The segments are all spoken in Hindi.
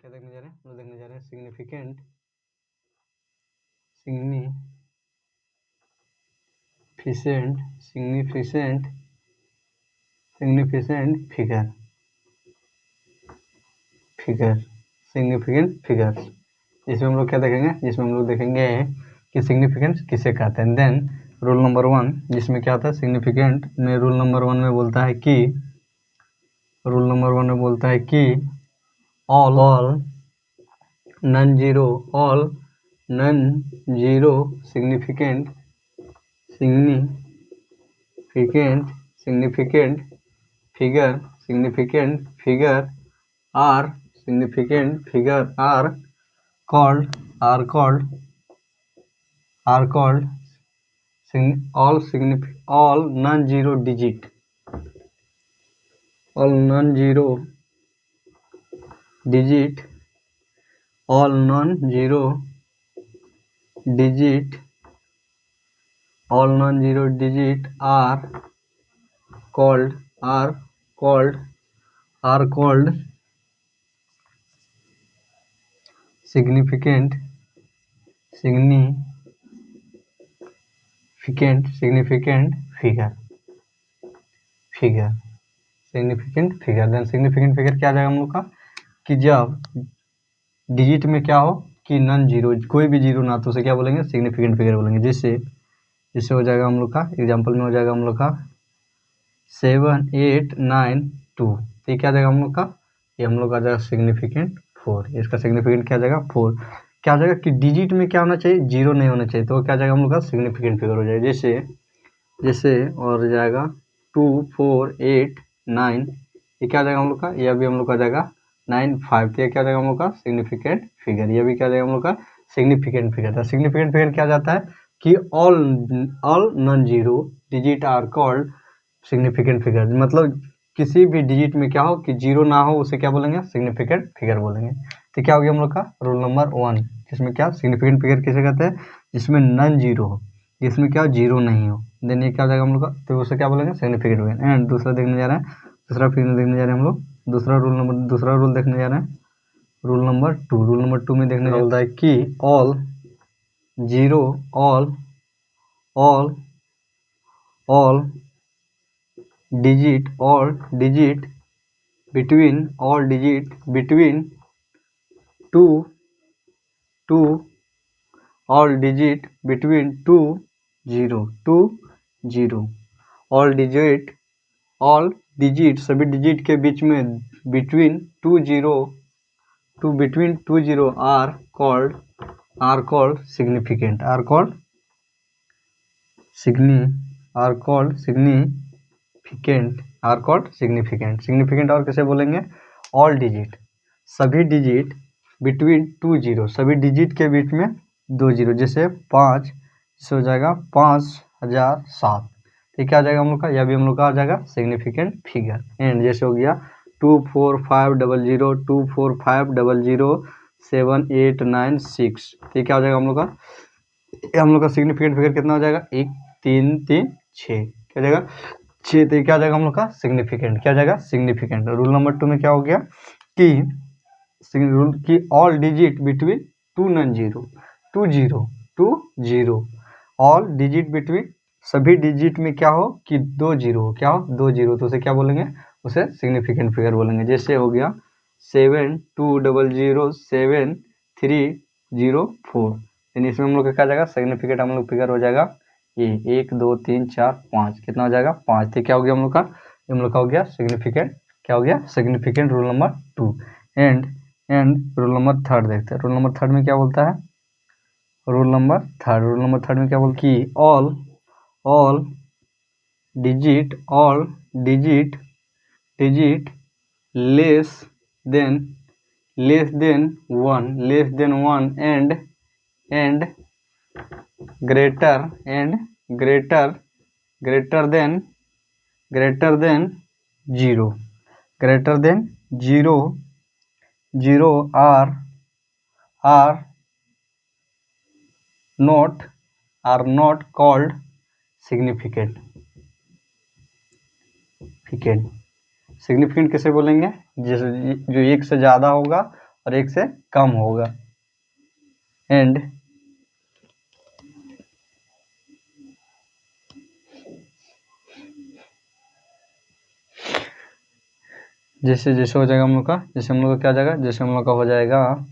क्या देखने जा रहे हैं? हम लोग देखने जा रहे हैं सिग्निफिकेंट सिग्निफिकेंट फिगर्स। इसमें हम लोग क्या देखेंगे? जिसमें हम लोग देखेंगे कि सिग्निफिकेंस किसे कहते हैं। देन रूल नंबर 1, जिसमें क्या होता है सिग्निफिकेंट में, रूल नंबर 1 में बोलता है कि all non zero significant figure are called all non-zero digit are called significant figure। Significant figure. Then significant figure क्या आ जाएगा हम लोग का कि जब डिजिट में क्या हो कि नॉन जीरो, कोई भी जीरो ना, तो उसे क्या बोलेंगे? सिग्निफिकेंट फिगर बोलेंगे। जिससे हो जाएगा हम लोग का एग्जांपल में हो जाएगा हम लोग का 7 8 9 2। ये क्या आ जाएगा हम लोग का? ये हम लोग आ जाएगा सिग्निफिकेंट 4। इसका सिग्निफिकेंट क्या आ जाएगा? 4। क्या आ जाएगा कि डिजिट में क्या होना चाहिए? जीरो नहीं होना चाहिए, तो क्या आ जाएगा हम लोग का? सिग्निफिकेंट फिगर हो जाएगा। जैसे और जाएगा 2 4 8 9, ये क्या आ जाएगा हम लोग का? यह भी हम लोग का आ जाएगा 9 5। तो ये क्या आ जाएगा हम लोग का? Significant figure. यह भी क्या आ जाएगा हम लोग का? Significant figure. तो सिग्निफिकेंट फिगर क्या जाता है कि all non zero digit are called significant figure. मतलब किसी भी डिजिट में क्या हो कि जीरो ना हो, उसे क्या बोलेंगे? सिग्निफिकेंट फिगर बोलेंगे। तो क्या हो गया हम लोग का रूल नंबर 1, जिसमें क्या सिग्निफिकेंट फिगर किसे कहते हैं? जिसमें नॉन जीरो हो, जिसमें क्या जीरो नहीं हो। देन ये क्या हो जाएगा हम लोग का? तो उसे क्या बोलेंगे? Significant figure. एंड दूसरा देखने जा रहे हैं, दूसरा फिगर देखने जा रहे हैं हम लोग। दूसरा रूल देखने जा रहे हैं, रूल नंबर 2। रूल नंबर 2 में देखने बोलता है कि all digit between two zero all digit सभी डिजिट के बीच में between two zero are called significant. Significant और कैसे बोलेंगे? ऑल डिजिट सभी डिजिट बिटवीन टू जीरो, सभी डिजिट के बीच में 2 जीरो। जैसे 5, इससे हो जाएगा 5007। तो क्या आ जाएगा हम लोग का? यह भी हम लोग का आ जाएगा सिग्निफिकेंट फिगर। एंड जैसे हो गया 24500 789 6। क्या हो जाएगा हम लोग का? हम लोग का सिग्निफिकेंट फिगर कितना हो जाएगा? 1 3 3 6। क्या जाएगा? 6। तो क्या जाएगा हम लोग का? सिग्निफिकेंट। क्या जाएगा? सिग्निफिकेंट। रूल नंबर 2 में क्या हो गया कि all digit between two zero all digit between सभी डिजिट में क्या हो कि 2 जीरो हो। क्या हो? 2 जीरो। तो उसे क्या बोलेंगे? उसे सिग्निफिकेंट फिगर बोलेंगे। जैसे हो गया 72007304। इसमें हम लोग का क्या जाएगा? सिग्निफिकेंट हम लोग फिगर हो जाएगा ये 1 2 3 4 5। कितना हो जाएगा? 5। तो क्या हो गया हम लोग का? हम लोग का हो गया सिग्निफिकेंट। क्या हो गया? Significant rule number 2। And rule number 3 देखते हैं। रूल नंबर 3 में क्या बोलता है? रूल नंबर 3 में क्या बोलता है कि all digit less than 1 and greater than 0 are not called significant। Significant किसे बोलेंगे? जो 1 से ज़्यादा होगा और 1 से कम होगा। एंड जैसे जैसे हो जाएगा हम लोग का, जैसे हम लोग का क्या हो जाएगा, जैसे हम लोग का हो जाएगा,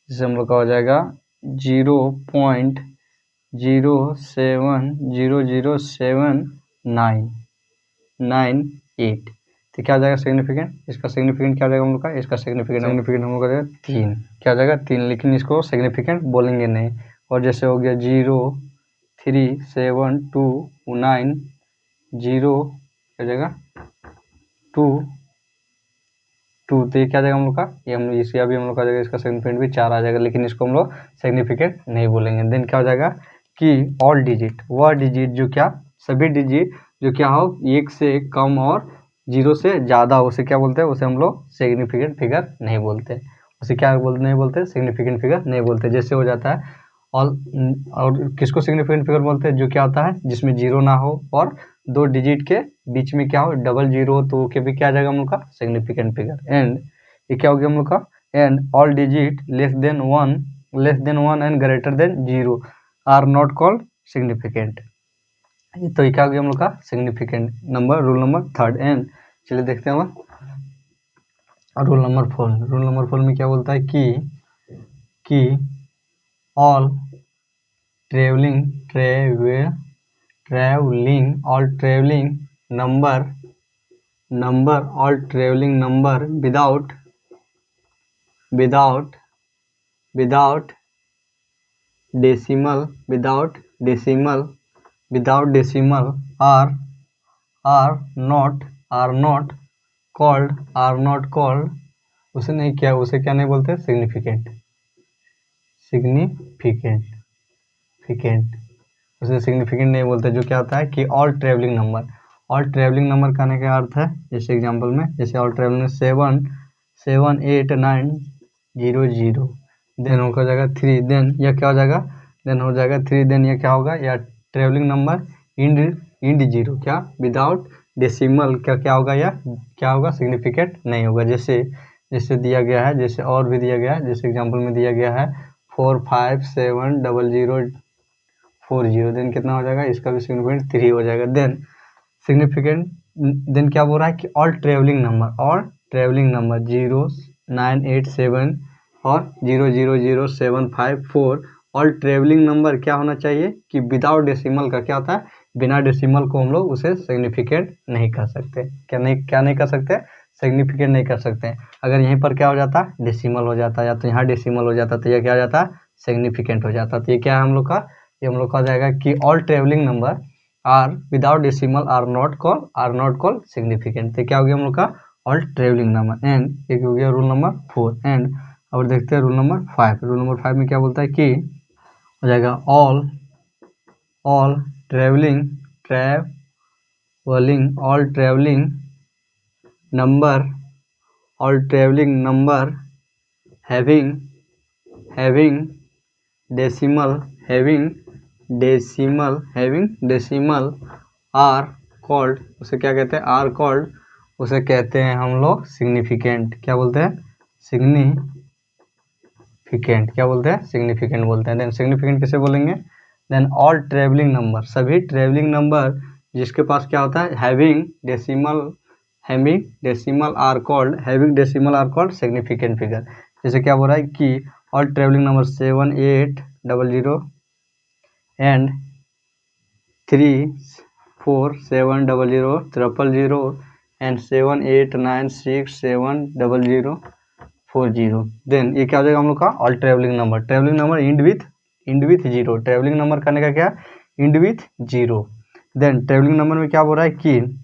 जैसे हम लोग का हो जाएगा 0.0079998, तो क्या हो जाएगा सिग्निफिकेंट, इसका सिग्निफिकेंट क्या हो जाएगा हम लोग का, इसका सिग्निफिकेंट हम लोग का हो जाएगा 3, क्या हो जाएगा 3, लेकिन इसको सिग्निफिकेंट बोलेंगे नहीं। और जैसे हो गया 03729 0 क्या हो जाएगा 2 2, तो ये क्या आ जाएगा हम लोग का, ये हम इसी अभी हम लोग का जाएगा, इसका सिग्निफिकेंट भी 4 आ जाएगा, लेकिन इसको हम लोग सिग्निफिकेंट नहीं बोलेंगे। देन क्या हो जाएगा कि ऑल डिजिट, वह डिजिट जो क्या, सभी डिजिट जो क्या हो 1 से कम और 0 से ज़्यादा, उसे क्या बोलते हैं, उसे हम लोग सिग्निफिकेंट फिगर नहीं बोलते, उसे क्या बोलते नहीं बोलते, सिग्निफिकेंट फिगर नहीं बोलते। जैसे हो जाता है ऑल, और किसको सिग्निफिकेंट फिगर बोलते हैं, जो क्या होता है जिसमें 0 ना हो और 2 डिजिट के बीच में क्या हो डबल 0, तो के भी क्या आ जाएगा हम लोग का सिग्निफिकेंट फिगर। एंड ये क्या हो गया हम लोग का, and all digit less than 1 and greater than 0 are not called significant. तो ये क्या हो गया हम लोग का significant number, rule number 3। And चलिए देखते हैं हम रूल नंबर 4। रूल नंबर 4 में क्या बोलता है कि all all traveling number without decimal are not called, उसे नहीं क्या, उसे क्या नहीं बोलते, सिग्निफिकेंट उसे सिग्निफिकेंट नहीं बोलते। जो क्या होता है कि ऑल ट्रेवलिंग नंबर कहने का अर्थ है, जैसे एग्जांपल में, जैसे ऑल ट्रेवलिंग 78900, देन हो जाएगा 3, देन यह क्या हो जाएगा, देन हो जाएगा 3, देन यह क्या होगा, या ट्रेवलिंग नंबर इंड 0, क्या विदाउट डेसिमल, क्या होगा, या क्या होगा, सिग्निफिकेंट नहीं होगा। जैसे दिया गया है, जैसे और भी दिया गया है, जैसे एग्जांपल में दिया गया है 4570040, देन कितना हो जाएगा, इसका भी सिग्निफिकेंट 3 हो जाएगा। देन सिग्निफिकेंट, देन क्या बोल रहा है कि ऑल ट्रेवलिंग नंबर 0987 और 000754, ऑल ट्रेवलिंग नंबर क्या होना चाहिए कि विदाउट डेसिमल का, क्या होता है, बिना डेसिमल को हम लोग उसे सिग्निफिकेंट नहीं कर सकते, क्या नहीं कर सकते, सिग्निफिकेंट नहीं कर सकते। अगर यहीं पर क्या हो जाता, डेसिमल हो जाता, या तो यहाँ डेसिमल हो जाता, तो यह क्या हो जाता, सिग्निफिकेंट हो जाता। तो ये क्या है हम लोग का, ये हम लोग का जाएगा कि all travelling number are without decimal are not called significant. तो क्या हो गया हम लोग का ऑल ट्रेवलिंग नंबर। एंड एक हो गया रूल नंबर 4। एंड अब देखते हैं रूल नंबर 5। रूल नंबर 5 में क्या बोलता है कि हो जाएगा all travelling number having decimal are called, उसे क्या कहते हैं, are called, उसे कहते हैं हम लोग सिग्निफिकेंट। क्या बोलते हैं, सिग्निफिकेंट, क्या बोलते हैं, सिग्निफिकेंट बोलते हैं। देन सिग्निफिकेंट किसे बोलेंगे, देन ऑल ट्रेवलिंग नंबर, सभी ट्रेवलिंग नंबर जिसके पास क्या होता है, having decimal are called significant figure. जैसे क्या बोल रहा है कि all travelling number 7800 and 3470000 and 7896700040। Then ये क्या हो जाएगा हम लोग का all travelling number end with 0। Travelling number करने का क्या, end with 0। Then travelling number में क्या बोल रहा है कि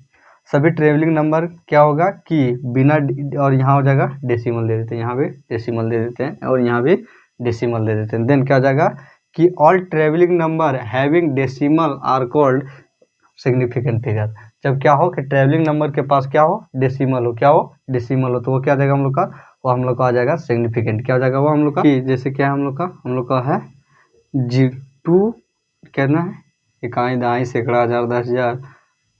सभी ट्रेवलिंग नंबर क्या होगा कि बिना, और यहाँ हो जाएगा डेसिमल दे देते हैं, यहाँ भी डेसिमल दे देते हैं, और यहाँ भी डेसिमल दे देते हैं। देन क्या हो जाएगा कि all travelling number having decimal are called significant figure. जब क्या हो कि ट्रेवलिंग नंबर के पास क्या हो, डेसिमल हो, तो वो क्या आ जाएगा हम लोग का, वो हम लोग का आ जाएगा सिग्निफिकेंट। क्या हो जाएगा वो हम लोग का, कि जैसे क्या हम लोग का है 2 कहना है, इकाई दहाई सैकड़ा हज़ार 10,000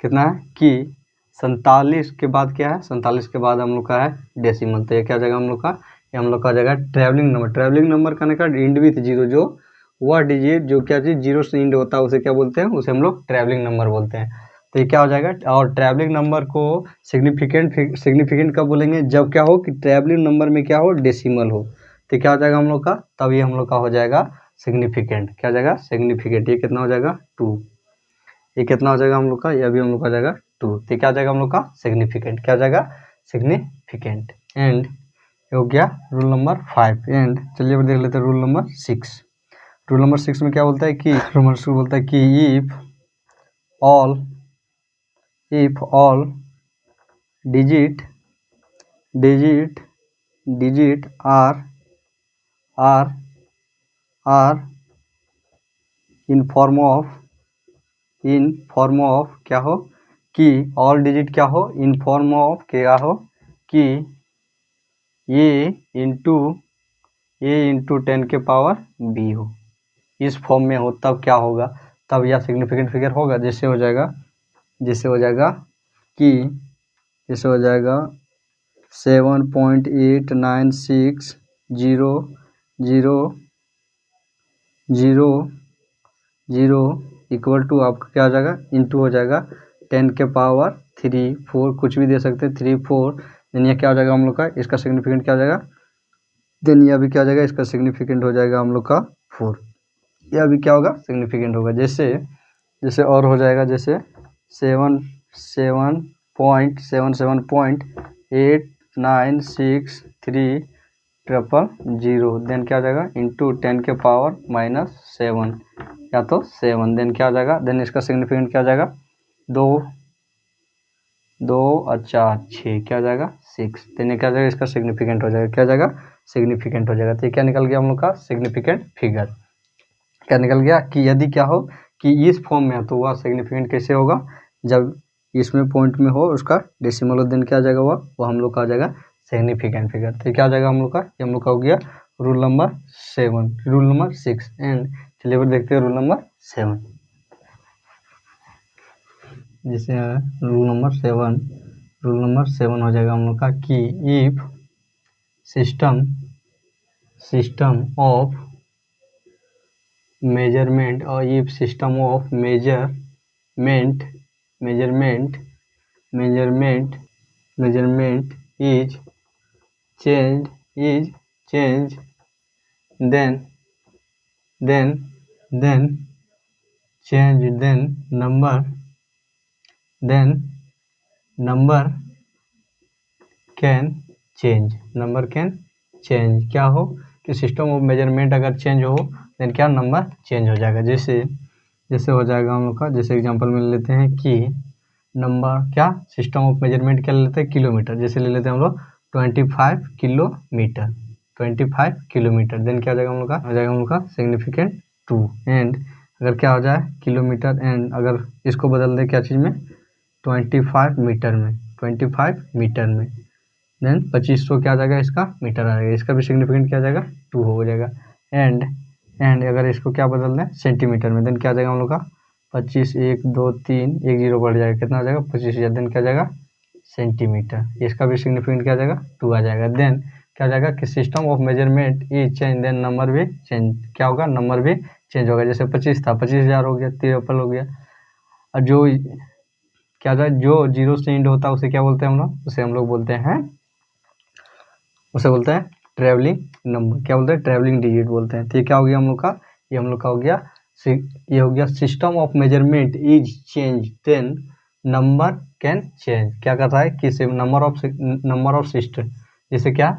कितना है कि 47 के बाद क्या है, 47 के बाद हम लोग का है डेसिमल। तो ये क्या हो जाएगा हम लोग का ये हम लोग का हो जाएगा ट्रैवलिंग नंबर। ट्रैवलिंग नंबर का का इंड विथ जीरो, जो वह डिजिट जो क्या चीज जीरो से इंड होता है उसे क्या बोलते हैं, उसे हम लोग ट्रैवलिंग नंबर बोलते हैं। तो ये क्या हो जाएगा, और ट्रैवलिंग नंबर को सिग्निफिकेंट कब बोलेंगे, जब क्या हो कि ट्रैवलिंग नंबर में क्या हो, डेसिमल हो। तो क्या हो जाएगा हम लोग का, तब ये हम लोग का हो जाएगा सिग्निफिकेंट। क्या हो जाएगा, सिग्निफिकेंट। ये कितना हो जाएगा, 2। ये कितना हो जाएगा हम लोग का, ये अभी हम लोग का हो जाएगा 2। तो क्या हो जाएगा हम लोग का, सिग्निफिकेंट। क्या हो जाएगा, सिग्निफिकेंट। एंड हो गया रूल नंबर 5। एंड चलिए अब देख लेते हैं रूल नंबर 6। रूल नंबर 6 में क्या बोलता है कि रूल नंबर 6 बोलता है कि if all digit are in form of क्या हो कि ऑल डिजिट क्या हो, इन फॉर्म ऑफ क्या हो कि ए इंटू 10 के पावर बी हो, इस फॉर्म में हो, तब क्या होगा, तब यह सिग्निफिकेंट फिगर होगा। जैसे हो जाएगा कि जैसे हो जाएगा 7.896000 इक्वल टू आपका क्या हो जाएगा, इंटू हो जाएगा 10 के पावर 3 4, कुछ भी दे सकते हैं, 3 4। देन ये क्या हो जाएगा हम लोग का, इसका सिग्निफिकेंट क्या हो जाएगा, देन ये अभी क्या हो जाएगा, इसका सिग्निफिकेंट हो जाएगा हम लोग का 4। यह अभी क्या होगा, सिग्निफिकेंट होगा। जैसे और हो जाएगा, जैसे 7.8963000, देन क्या हो जाएगा इंटू 10 के पावर -7 या तो 7, देन क्या हो जाएगा, देन इसका सिग्निफिकेंट क्या हो जाएगा, 2 2 और 4 6, क्या हो जाएगा 6। देन क्या हो जाएगा, इसका सिग्निफिकेंट हो जाएगा, क्या हो जाएगा, सिग्निफिकेंट हो जाएगा। तो ये क्या निकल गया हम लोग का, सिग्निफिकेंट फिगर। क्या निकल गया कि यदि क्या हो कि इस फॉर्म में है तो वह सिग्निफिकेंट कैसे होगा, जब इसमें पॉइंट में हो, उसका डेसिमल दिन क्या आ जाएगा, वो हम लोग का आ जाएगा सिग्निफिकेंट फिगर। तो क्या आ जाएगा हम लोग का, ये हम लोग का हो गया rule number 7, rule number 6। And चलिए देखते हैं रूल नंबर 7। जैसे रूल नंबर 7 हो जाएगा हम लोग का कि इफ सिस्टम ऑफ मेजरमेंट और if system of measurement is change then number can change। क्या हो कि सिस्टम ऑफ मेजरमेंट अगर चेंज हो देन क्या नंबर चेंज हो जाएगा। जैसे हो जाएगा हम लोग का, जैसे एग्जांपल में ले लेते हैं कि नंबर क्या, सिस्टम ऑफ मेजरमेंट क्या ले लेते हैं, किलोमीटर। जैसे ले लेते हैं हम लोग 25 किलोमीटर, देन क्या हो जाएगा हम लोग का, हो जाएगा हम लोग का सिग्निफिकेंट 2। एंड अगर क्या हो जाए किलोमीटर, एंड अगर इसको बदल दे क्या चीज़ में, 25 मीटर में, देन 2500 क्या आ जाएगा, इसका मीटर आ जाएगा, इसका भी सिग्निफिकेंट क्या आ जाएगा, 2 हो जाएगा। एंड अगर इसको क्या बदल दें सेंटीमीटर में, देन क्या आ जाएगा हम लोग का 25 1 2 3 1 0 बढ़ जाएगा, कितना आ जाएगा 25,000, देन क्या आ जाएगा सेंटीमीटर, इसका भी सिग्निफिकेंट क्या आ जाएगा 2 आ जाएगा। देन क्या आ जाएगा कि system of measurement is change, then number भी चेंज, क्या होगा नंबर भी चेंज होगा। जैसे 25 था 25,000 हो गया, 53 हो गया। और जो क्या था, जो जीरो से एंड होता है उसे क्या बोलते हैं हम लोग, उसे बोलते हैं ट्रैवलिंग नंबर, क्या बोलते हैं ट्रैवलिंग डिजिट बोलते हैं। तो ये क्या हो गया हम लोग का, ये हम लोग का हो गया, ये हो गया system of measurement is change then number can change. क्या कर रहा है कि नंबर ऑफ सिस्टम, जैसे क्या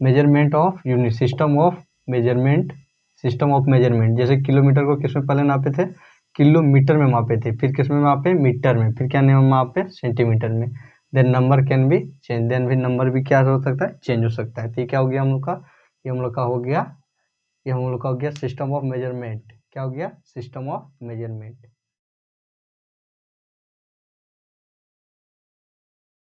measurement of unit, system of measurement, जैसे किलोमीटर को किस में पहले नापे थे, किलोमीटर में मापे थे, फिर किस में मापे, मीटर में, फिर क्या नहीं मापे, सेंटीमीटर में। Then number can be change, देन भी नंबर भी क्या हो सकता है, चेंज हो सकता है। तो ये क्या हो गया हम लोग का, ये हम लोग का हो गया सिस्टम ऑफ मेजरमेंट। क्या हो गया, सिस्टम ऑफ मेजरमेंट।